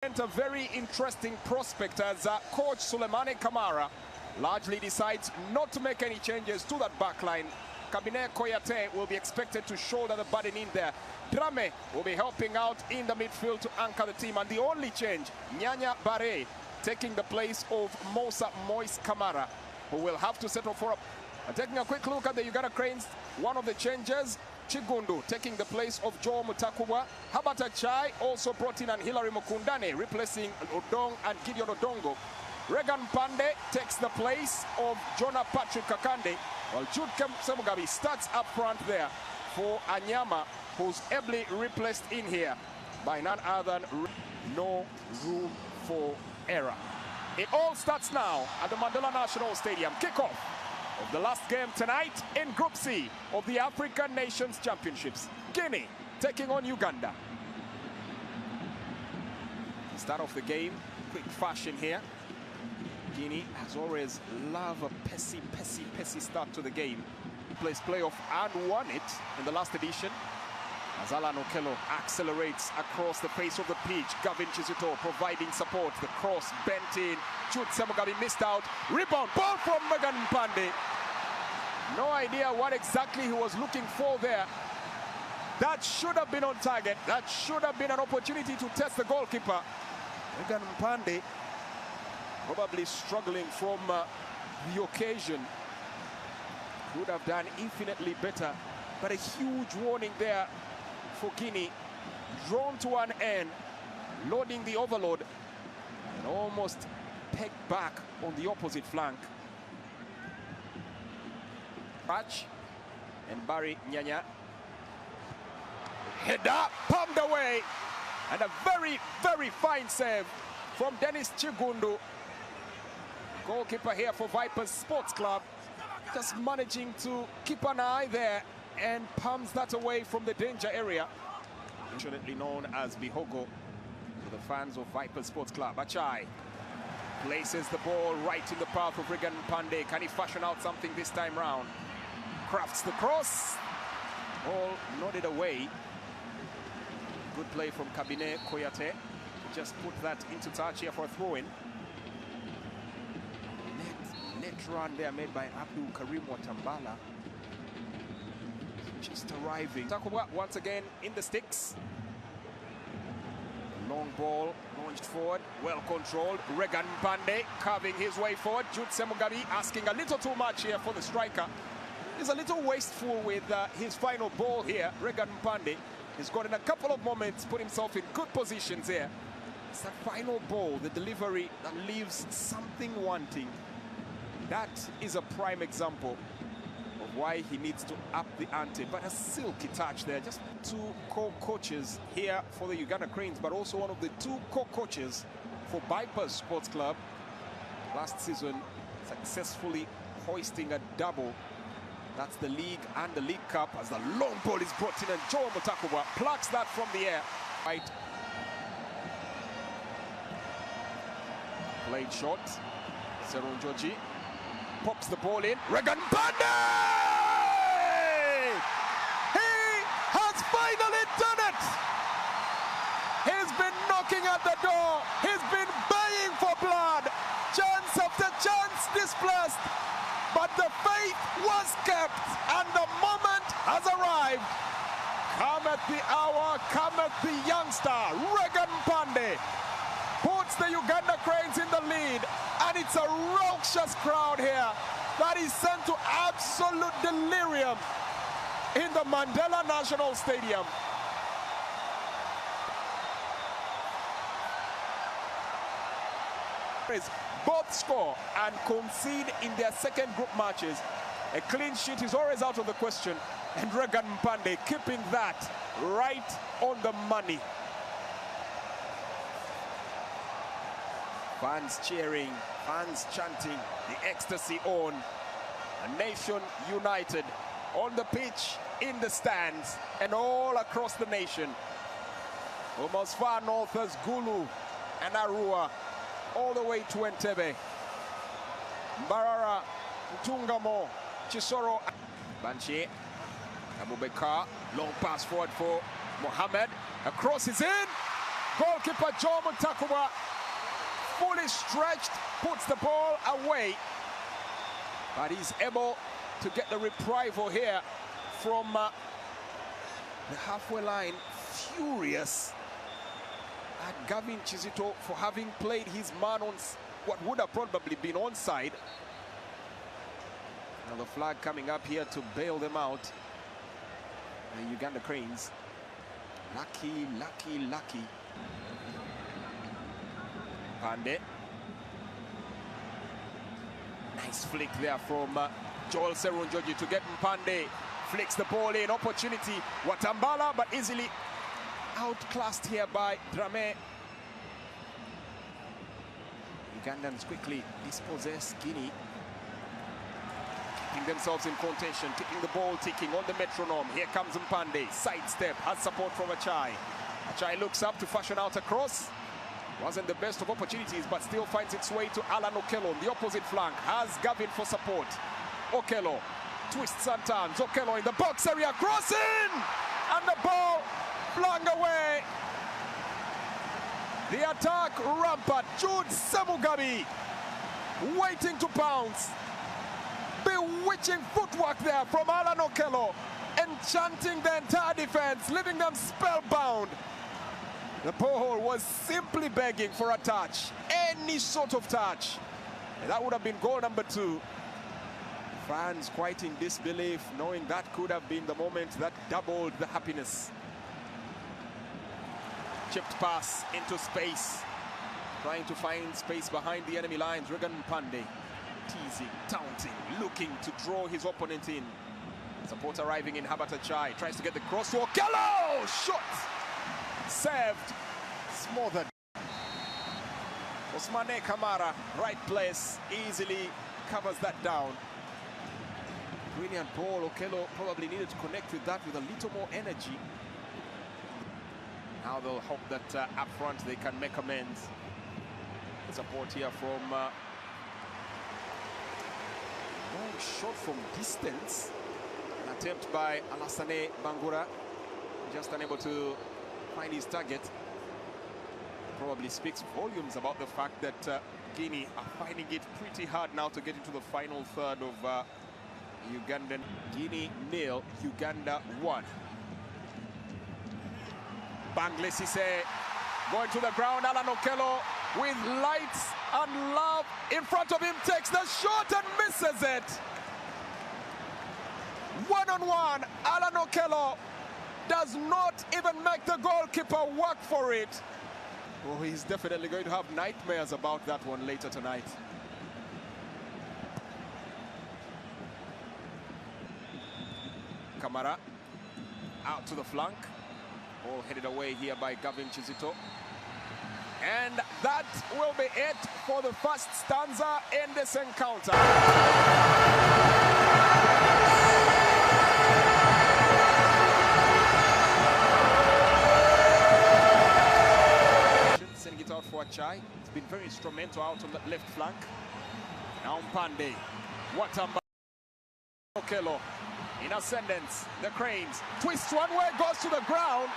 A very interesting prospect as coach Sulemane Kamara largely decides not to make any changes to that backline. Kabine Koyate will be expected to shoulder the burden in there. Drame will be helping out in the midfield to anchor the team, and the only change, Nyanya Bare taking the place of Mosa Moise Kamara, who will have to settle for a... taking a quick look at the Uganda Cranes, one of the changes, Chigundu taking the place of Joe Mutakubwa. Habata Chai also brought in and Hilary Mukundane replacing Odong and Gideon Odongo. Regan Pande takes the place of Jonah Patrick Kakande, while Jude Semugabi starts up front there for Anyama, who's ably replaced in here by none other than no room for error. It all starts now at the Mandela National Stadium. Kickoff of the last game tonight in Group C of the African Nations Championships. Guinea taking on Uganda. Start off the game, quick fashion here. Guinea has always loved a pessy start to the game. Plays playoff and won it in the last edition. As Alan Okello accelerates across the face of the pitch, Gavin Chizito providing support. The cross bent in. Jude Semugabi missed out. Rebound, ball from Megan Pande. No idea what exactly he was looking for there. That should have been on target. That should have been an opportunity to test the goalkeeper. Megan Pande probably struggling from the occasion. Could have done infinitely better, but a huge warning there for Guinea. Drawn to an end, loading the overload, and almost pegged back on the opposite flank. Patch and Barry Nyanya. Header pumped away, and a very fine save from Dennis Chigundu. Goalkeeper here for Vipers Sports Club, just managing to keep an eye there and palms that away from the danger area. Unfortunately known as Bihogo to the fans of Vipers Sports Club. Achai places the ball right in the path of Regan Pande. Can he fashion out something this time round? Crafts the cross. Ball nodded away. Good play from Kabine Koyate. Just put that into touch here for a throw-in. Net run there made by Abdul Karim Watambala. Just arriving. Takubwa once again in the sticks. Long ball launched forward, well controlled. Regan Pande carving his way forward. Jude Semugabi asking a little too much here for the striker. He's a little wasteful with his final ball here. Regan Pande has got in a couple of moments, put himself in good positions here. It's that final ball, the delivery that leaves something wanting. That is a prime example of why he needs to up the ante. But a silky touch there. Just two co-coaches here for the Uganda Cranes, but also one of the two co-coaches for Vipers Sports Club. Last season, successfully hoisting a double. That's the league and the League Cup, as the long ball is brought in and Joe Mutakubwa plucks that from the air. Right. Played shot. Serun Joji pops the ball in. Regan Pande! He has finally done it! He's been knocking at the door. He's been baying for blood. Chance after chance displaced. But the faith was kept, and the moment has arrived. Come at the hour, come at the youngster. Regan Pande puts the Uganda Cranes in the lead, and it's a raucous crowd here that is sent to absolute delirium in the Mandela National Stadium. Both score and concede in their second group matches. A clean sheet is always out of the question, and Regan Pande keeping that right on the money. Fans cheering, fans chanting, the ecstasy on. A nation united on the pitch, in the stands, and all across the nation. From as far north as Gulu and Arua, all the way to Entebbe. Mbarara, Ntungamo, Chisoro, Banchi, Abubakar, long pass forward for Mohamed. A cross is in. Goalkeeper Joe Mutakuba, fully stretched, puts the ball away. But he's able to get the reprisal here from the halfway line. Furious at Gavin Chizito for having played his man on what would have probably been onside. Now the flag coming up here to bail them out. The Uganda Cranes. Lucky. Pande. Nice flick there from Joel Serunjoji to get Mpande. Flicks the ball in, opportunity. Watambala, but easily outclassed here by Drame. Ugandans quickly dispossess Guinea. Keeping themselves in contention, keeping the ball ticking on the metronome. Here comes Mpande, sidestep, has support from Achai. Achai looks up to fashion out a cross. Wasn't the best of opportunities, but still finds its way to Alan Okello on the opposite flank. Has Gavin for support. Okello twists and turns. Okello in the box area, crossing! And the ball flung away. The attack rampant. Jude Semugabi waiting to pounce. Bewitching footwork there from Alan Okello, enchanting the entire defense, leaving them spellbound. The ball was simply begging for a touch, any sort of touch. And that would have been goal number 2. Fans quite in disbelief, knowing that could have been the moment that doubled the happiness. Chipped pass into space, trying to find space behind the enemy lines. Regan Mpande teasing, taunting, looking to draw his opponent in. Support arriving in Habata Chai, tries to get the cross to Okello! Shot! Saved, smothered. Osmane Kamara, right place, easily covers that down. Brilliant ball. Okello probably needed to connect with that with a little more energy. Now they'll hope that up front they can make amends. Support here from long shot from distance. An attempt by Alassane Bangura, just unable to find his target. Probably speaks volumes about the fact that Guinea are finding it pretty hard now to get into the final third of Ugandan. Guinea 0, Uganda 1. Bangle Cisse going to the ground. Alan Okello with lights and love in front of him, takes the shot and misses it. One-on-one, Alan Okello does not even make the goalkeeper work for it. Oh, he's definitely going to have nightmares about that one later tonight. Kamara out to the flank. Ball headed away here by Gavin Chizito. And that will be it for the first stanza in this encounter. Sending it out for Achai. It's been very instrumental out on that left flank. Now Mpande. Watamba. Okello in ascendance. The Cranes twists one way, goes to the ground.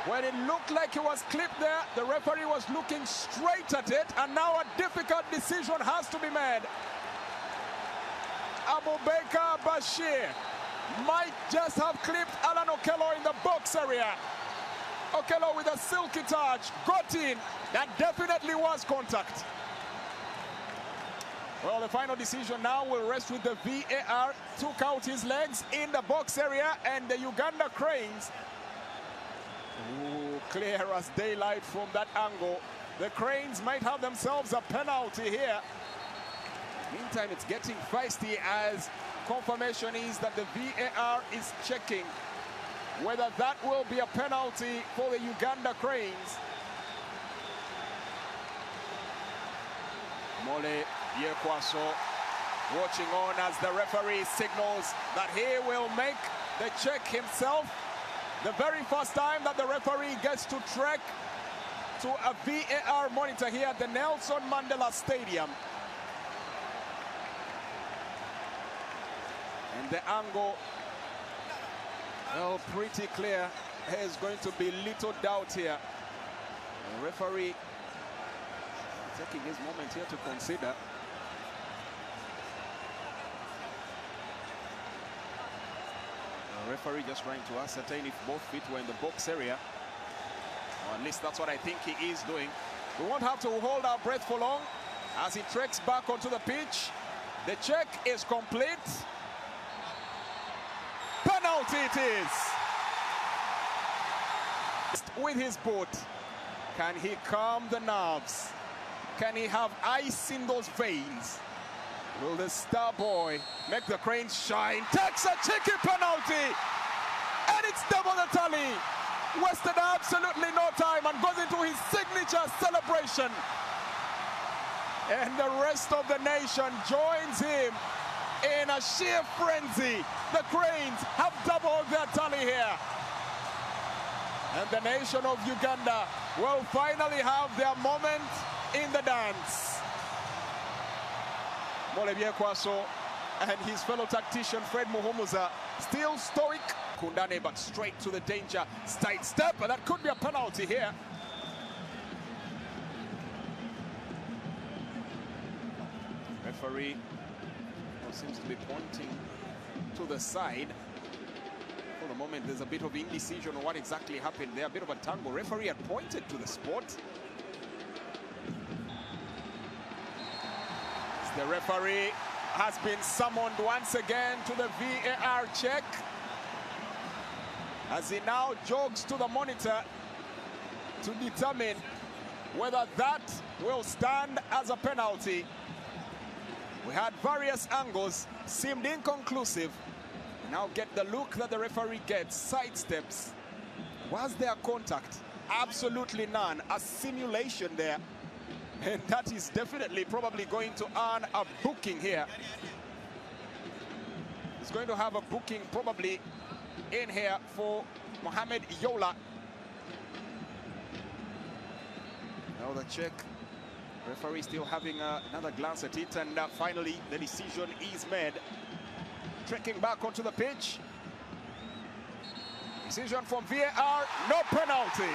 When it looked like he was clipped there, the referee was looking straight at it, and now a difficult decision has to be made. Abubakar Bashir might just have clipped Alan Okello in the box area. Okello with a silky touch, got in. That definitely was contact. Well, the final decision now will rest with the VAR. Took out his legs in the box area, and the Uganda Cranes, clear as daylight from that angle. The Cranes might have themselves a penalty here. Meantime, it's getting feisty as confirmation is that the VAR is checking whether that will be a penalty for the Uganda Cranes. Mole Yekwaso watching on as the referee signals that he will make the check himself. The very first time that the referee gets to trek to a VAR monitor here at the Nelson Mandela Stadium. And the angle, well, pretty clear. There's going to be little doubt here. The referee taking his moment here to consider. The referee just trying to ascertain if both feet were in the box area. Or at least that's what I think he is doing. We won't have to hold our breath for long as he treks back onto the pitch. The check is complete. Penalty it is. With his boot, can he calm the nerves? Can he have ice in those veins? Will the star boy make the cranes shine? Takes a cheeky penalty, and it's double the tally. Wasted absolutely no time and goes into his signature celebration. And the rest of the nation joins him in a sheer frenzy. The cranes have doubled their tally here. And the nation of Uganda will finally have their moment in the dance. Molebye Kwaso and his fellow tactician Fred Muhumuza still stoic. Kundane but straight to the danger. Side step, but that could be a penalty here. Referee seems to be pointing to the side. For the moment, there's a bit of indecision on what exactly happened there. A bit of a tangle. Referee had pointed to the spot. The referee has been summoned once again to the VAR check, as he now jogs to the monitor to determine whether that will stand as a penalty. We had various angles, seemed inconclusive. Now get the look that the referee gets, sidesteps. Was there contact? Absolutely none. A simulation there. And that is definitely probably going to earn a booking here. He's going to have a booking probably in here for Mohamed Yola. Now the check. Referee still having another glance at it, and finally the decision is made. Trekking back onto the pitch. Decision from VAR, no penalty.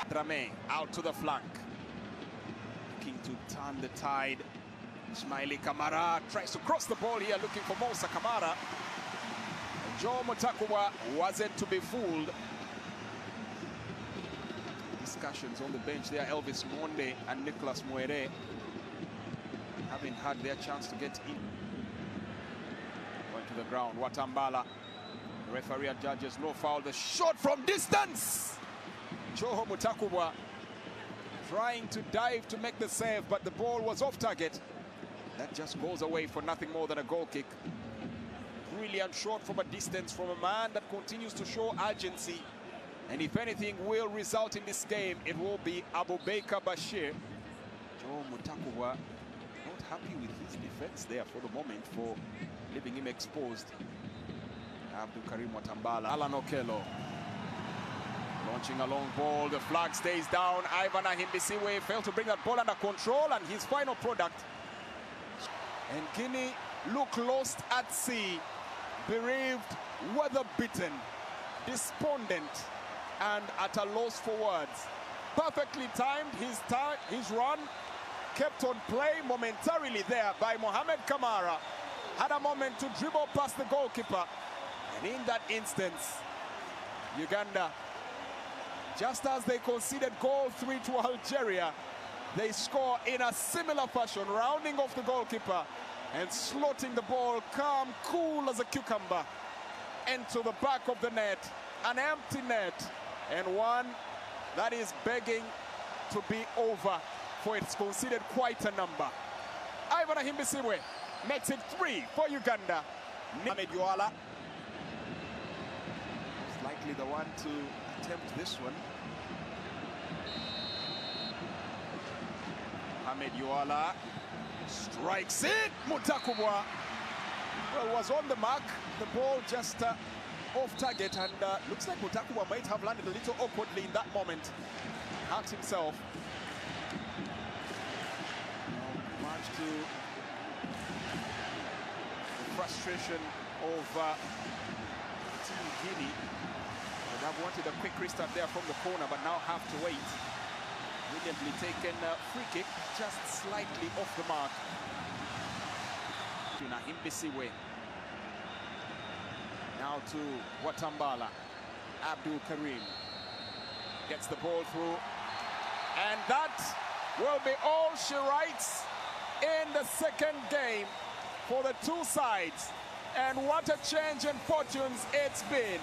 Drame out to the flank. Looking to turn the tide. Ismaili Kamara tries to cross the ball here, looking for Musa Kamara. Joe Mutakuwa wasn't to be fooled. Discussions on the bench there, Elvis Monde and Nicholas Muere having had their chance to get in. Going to the ground, Watambala. The referee judges no foul. The shot from distance. Joe Mutakuwa trying to dive to make the save, but the ball was off target. That just goes away for nothing more than a goal kick. Brilliant shot from a distance from a man that continues to show urgency. And if anything will result in this game, it will be Abubakar Bashir. Joe Mutakuwa not happy with his defense there for the moment, for leaving him exposed. Abdul Karim Watambala. Alan Okello launching a long ball. The flag stays down. Ivan Ahimbisiwe failed to bring that ball under control, and his final product. And Guinea look lost at sea, bereaved, weather-beaten, despondent, and at a loss for words. Perfectly timed his run, kept on play momentarily there by Mohamed Kamara. Had a moment to dribble past the goalkeeper. And in that instance, Uganda, just as they conceded goal 3 to Algeria, they score in a similar fashion, rounding off the goalkeeper and slotting the ball calm, cool as a cucumber into the back of the net. An empty net, and one that is begging to be over, for it's considered quite a number. Ivan Ahimbisiwe makes it 3 for Uganda. Mohamed Yola is likely the one to attempt this one. Mohamed Yola strikes it. Mutakuwa, well, was on the mark. The ball just off target, and looks like Mutakuwa might have landed a little awkwardly in that moment. Hurt himself. Much to the frustration of Team Guinea. I've wanted a quick restart there from the corner, but now have to wait. Brilliantly taken free kick, just slightly off the mark. Tuna Imbisiwe. Now to Watambala. Abdul Karim gets the ball through. And that will be all she writes in the second game for the two sides. And what a change in fortunes it's been.